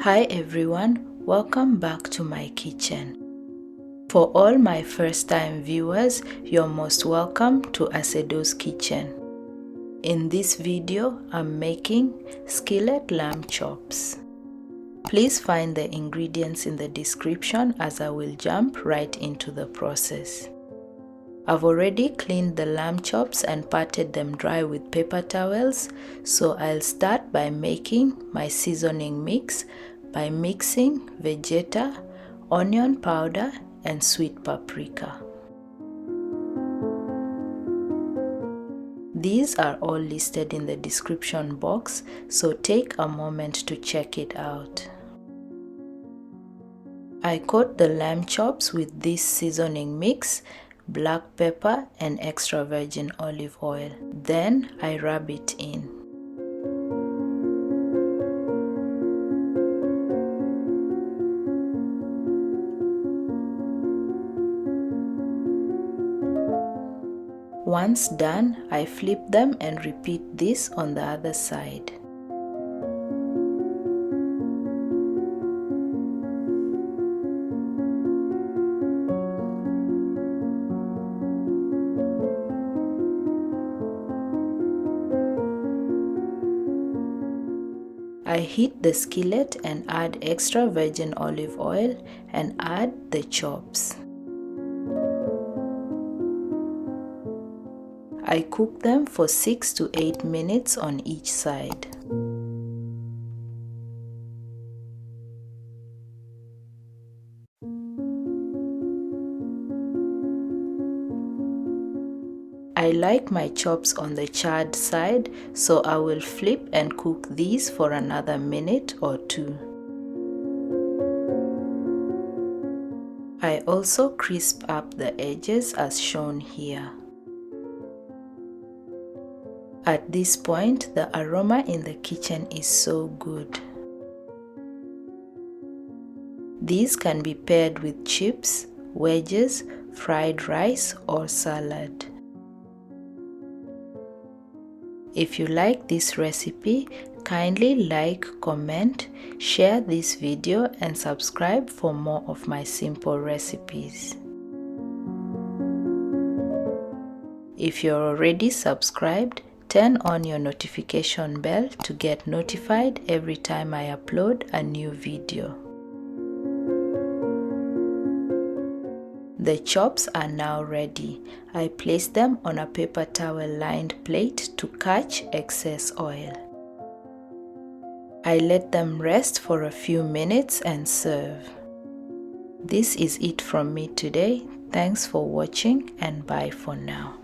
Hi everyone, welcome back to my kitchen. For all my first time viewers, you're most welcome to Asedoskitchen. In this video, I'm making skillet lamb chops. Please find the ingredients in the description as I will jump right into the process. I've already cleaned the lamb chops and patted them dry with paper towels, so I'll start by making my seasoning mix by mixing vegeta, onion powder, and sweet paprika. These are all listed in the description box, so take a moment to check it out. I coat the lamb chops with this seasoning mix, black pepper and extra virgin olive oil. Then I rub it in. Once done, I flip them and repeat this on the other side. I heat the skillet and add extra virgin olive oil and add the chops. I cook them for 6 to 8 minutes on each side. I like my chops on the charred side, so I will flip and cook these for another minute or two. I also crisp up the edges as shown here. At this point, the aroma in the kitchen is so good. These can be paired with chips, wedges, fried rice, or salad. If you like this recipe, kindly like, comment, share this video and subscribe for more of my simple recipes. If you're already subscribed, turn on your notification bell to get notified every time I upload a new video. The chops are now ready. I place them on a paper towel lined plate to catch excess oil. I let them rest for a few minutes and serve. This is it from me today. Thanks for watching and bye for now.